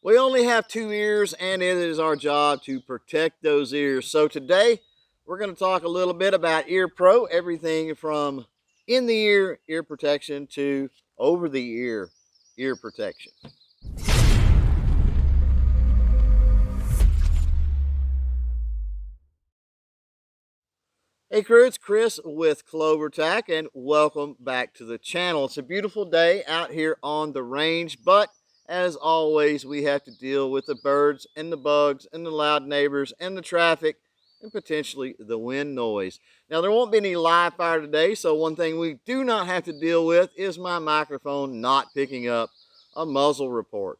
We only have two ears, and it is our job to protect those ears. So today, we're going to talk a little bit about Ear Pro, everything from in the ear protection to over the ear protection. Hey crew, it's Chris with CloverTac, and welcome back to the channel. It's a beautiful day out here on the range, but as always, we have to deal with the birds and the bugs and the loud neighbors and the traffic and potentially the wind noise. Now, there won't be any live fire today, so one thing we do not have to deal with is my microphone not picking up a muzzle report.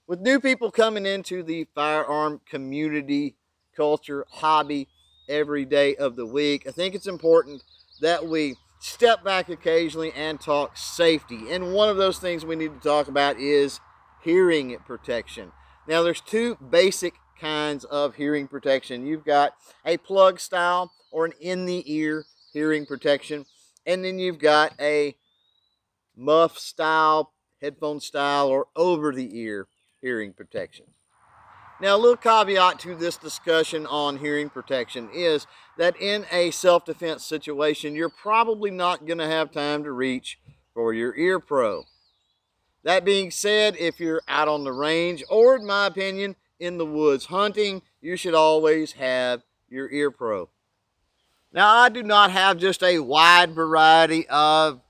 With new people coming into the firearm community, culture, hobby every day of the week, I think it's important that we step back occasionally and talk safety. And one of those things we need to talk about is hearing protection. Now, there's two basic kinds of hearing protection. You've got a plug style or an in the ear hearing protection, and then you've got a muff style, headphone style, or over the ear hearing protection. Now, a little caveat to this discussion on hearing protection is that in a self-defense situation, you're probably not going to have time to reach for your Ear Pro. That being said, if you're out on the range, or in my opinion, in the woods hunting, you should always have your Ear Pro. Now, I do not have just a wide variety of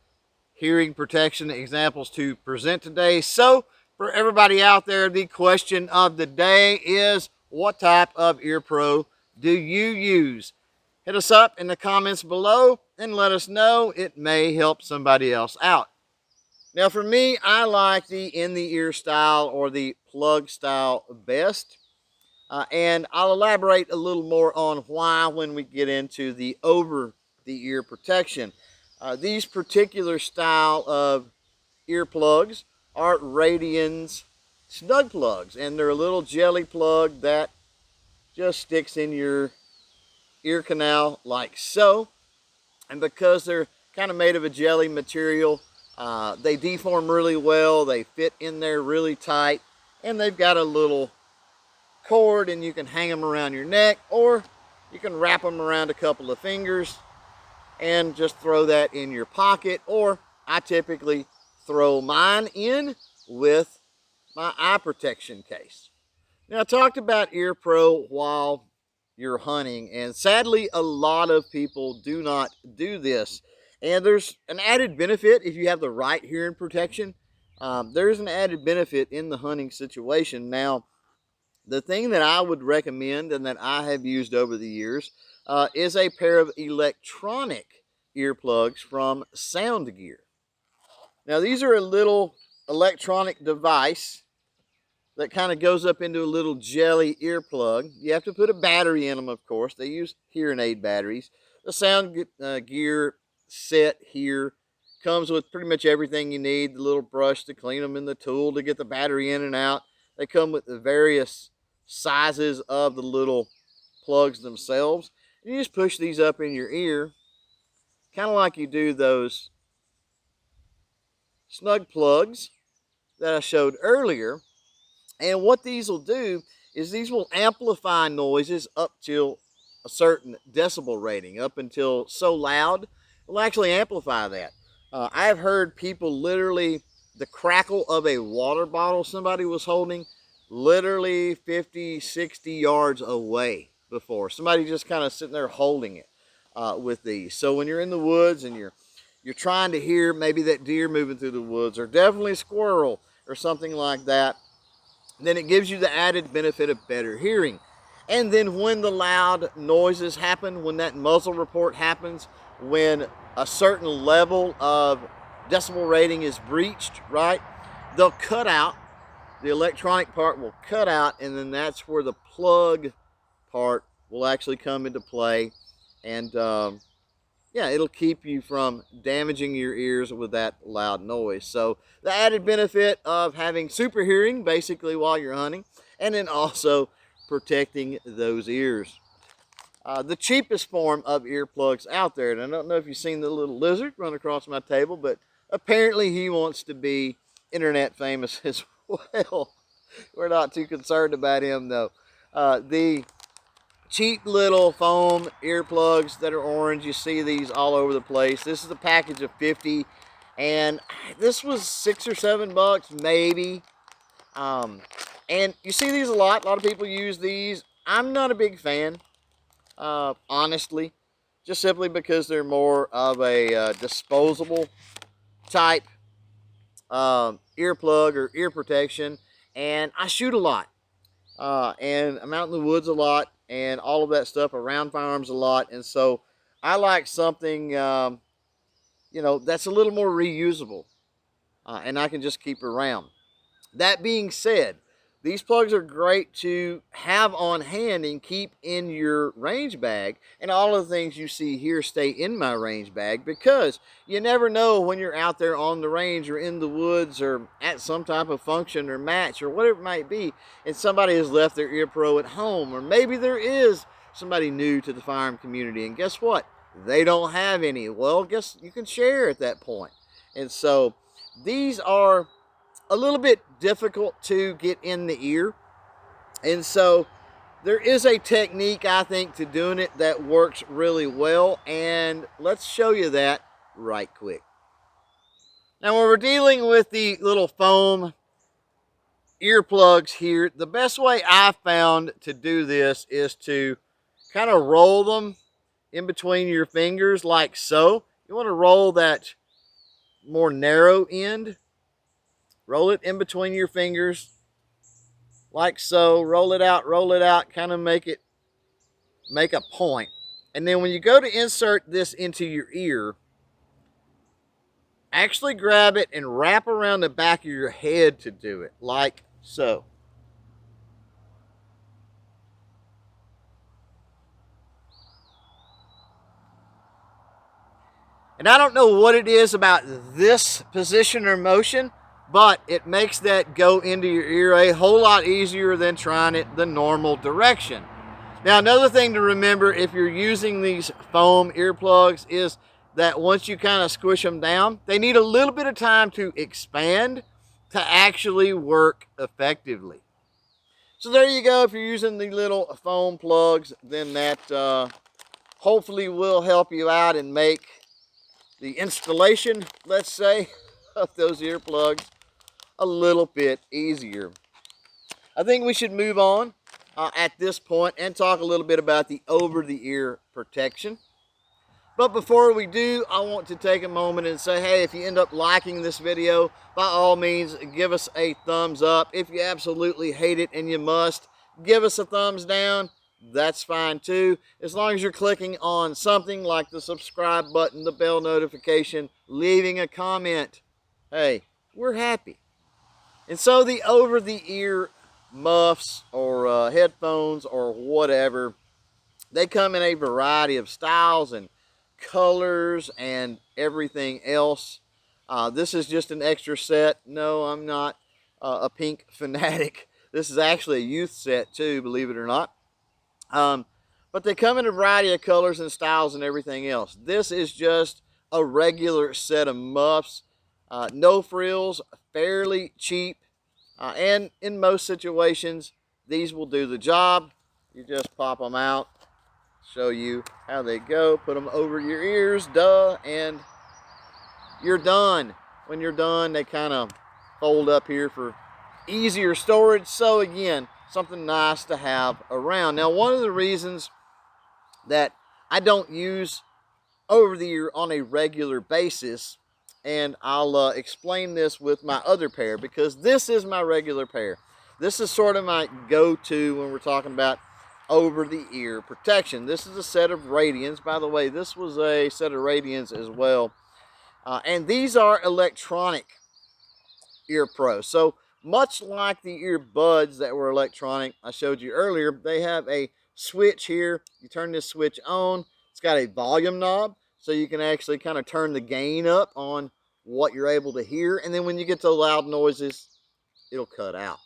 hearing protection examples to present today, so for everybody out there, the question of the day is, what type of Ear Pro do you use? Hit us up in the comments below and let us know. It may help somebody else out. Now, for me, I like the in-the-ear style or the plug style best. And I'll elaborate a little more on why when we get into the over-the-ear protection. These particular style of earplugs are Radians Snug plugs, and they're a little jelly plug that just sticks in your ear canal like so. And because they're kind of made of a jelly material, they deform really well, they fit in there really tight, and they've got a little cord, and you can hang them around your neck, or you can wrap them around a couple of fingers and just throw that in your pocket, or I typically throw mine in with my eye protection case. Now, I talked about Ear Pro while you're hunting, and sadly a lot of people do not do this, and there's an added benefit if you have the right hearing protection. There's an added benefit in the hunting situation. Now, the thing that I would recommend and that I have used over the years is a pair of electronic earplugs from SoundGear. Now, these are a little electronic device that kind of goes up into a little jelly earplug. You have to put a battery in them, of course. They use hearing aid batteries. The SoundGear set here comes with pretty much everything you need. The little brush to clean them and the tool to get the battery in and out. They come with the various sizes of the little plugs themselves. And you just push these up in your ear, kind of like you do those Snug plugs that I showed earlier. And what these will do is these will amplify noises up till a certain decibel rating, up until so loud, it will actually amplify that. I've heard people literally, the crackle of a water bottle somebody was holding, literally 50, 60 yards away before. Somebody just kind of sitting there holding it with these. So when you're in the woods and you're trying to hear maybe that deer moving through the woods, or definitely squirrel or something like that, then it gives you the added benefit of better hearing. And then when the loud noises happen, when that muzzle report happens, when a certain level of decibel rating is breached, right, they'll cut out. The electronic part will cut out, and then that's where the plug part will actually come into play. And yeah, it'll keep you from damaging your ears with that loud noise. So the added benefit of having super hearing basically while you're hunting, and then also protecting those ears. The cheapest form of earplugs out there, and I don't know if you've seen the little lizard run across my table, but apparently he wants to be internet famous as well. We're not too concerned about him though. The cheap little foam earplugs that are orange, you see these all over the place. This is a package of 50, and this was $6 or $7 maybe. And you see these a lot of people use these. I'm not a big fan, honestly, just simply because they're more of a disposable type earplug or ear protection, and I shoot a lot, and I'm out in the woods a lot, and all of that stuff around firearms a lot, and so I like something, you know, that's a little more reusable, and I can just keep around. That being said, these plugs are great to have on hand and keep in your range bag, and all of the things you see here stay in my range bag, because you never know when you're out there on the range or in the woods or at some type of function or match or whatever it might be, and somebody has left their ear pro at home, or maybe there is somebody new to the firearm community, and guess what? They don't have any. Well, guess you can share at that point. And so these are a little bit difficult to get in the ear, and so there is a technique, I think, to doing it that works really well, and let's show you that right quick. Now, when we're dealing with the little foam earplugs here, the best way I've found to do this is to kind of roll them in between your fingers like so. You want to roll that more narrow end. Roll it in between your fingers like so. Roll it out, kind of make a point. And then when you go to insert this into your ear, actually grab it and wrap around the back of your head to do it, like so. And I don't know what it is about this position or motion, but it makes that go into your ear a whole lot easier than trying it the normal direction. Now, another thing to remember if you're using these foam earplugs is that once you kind of squish them down, they need a little bit of time to expand to actually work effectively. So there you go. If you're using the little foam plugs, then that hopefully will help you out and make the installation, let's say, of those earplugs a little bit easier. I think we should move on at this point and talk a little bit about the over-the-ear protection. But before we do, I want to take a moment and say, hey, if you end up liking this video, by all means, give us a thumbs up. If you absolutely hate it, and you must, give us a thumbs down. That's fine too, as long as you're clicking on something like the subscribe button, the bell notification, leaving a comment. Hey, we're happy. And so the over-the-ear muffs or headphones or whatever, they come in a variety of styles and colors and everything else. This is just an extra set. No, I'm not a pink fanatic. This is actually a youth set too, believe it or not. But they come in a variety of colors and styles and everything else. This is just a regular set of muffs. No frills, fairly cheap. And in most situations, these will do the job. You just pop them out, show you how they go, put them over your ears, and you're done. When you're done, they kind of fold up here for easier storage. So again, something nice to have around. Now, one of the reasons that I don't use over-the-ear on a regular basis, and I'll explain this with my other pair, because this is my regular pair. This is sort of my go-to when we're talking about over-the-ear protection. This is a set of Radians. By the way, this was a set of Radians as well. And these are electronic ear pros. So much like the earbuds that were electronic I showed you earlier, they have a switch here. You turn this switch on. It's got a volume knob, so you can actually kind of turn the gain up on what you're able to hear. And then when you get to loud noises, it'll cut out.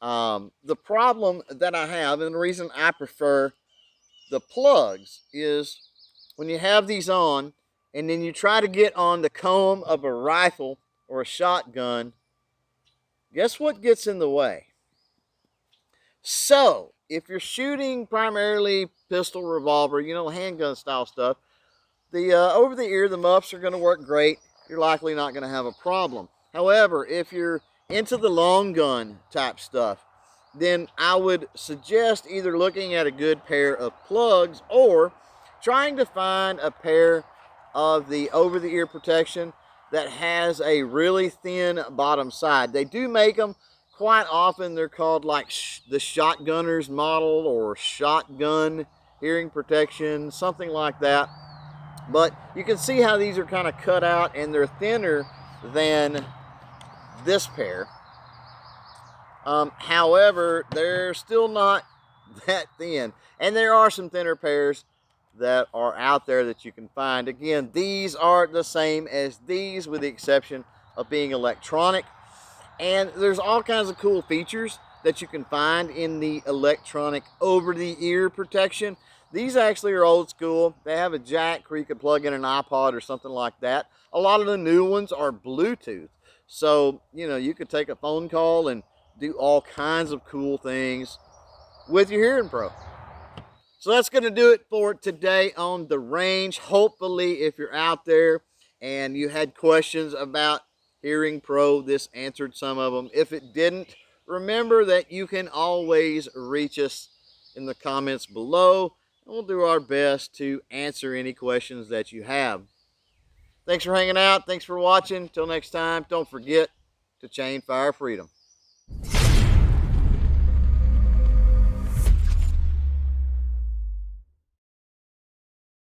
The problem that I have, and the reason I prefer the plugs, is when you have these on and then you try to get on the comb of a rifle or a shotgun, guess what gets in the way? So if you're shooting primarily pistol, revolver, you know, handgun style stuff, the over the ear, the muffs are going to work great. You're likely not going to have a problem. However, if you're into the long gun type stuff, then I would suggest either looking at a good pair of plugs or trying to find a pair of the over the ear protection that has a really thin bottom side. They do make them quite often. They're called like the shotgunner's model or shotgun hearing protection, something like that. But you can see how these are kind of cut out and they're thinner than this pair. However, they're still not that thin. And there are some thinner pairs that are out there that you can find. Again, these are the same as these with the exception of being electronic. And there's all kinds of cool features that you can find in the electronic over-the-ear protection. These actually are old school. They have a jack where you can plug in an iPod or something like that. A lot of the new ones are Bluetooth. So, you know, you could take a phone call and do all kinds of cool things with your Hearing Pro. So that's going to do it for today on the range. Hopefully, if you're out there and you had questions about Hearing Pro, this answered some of them. If it didn't, remember that you can always reach us in the comments below, and we'll do our best to answer any questions that you have. Thanks for hanging out. Thanks for watching. Till next time, don't forget to chain fire freedom.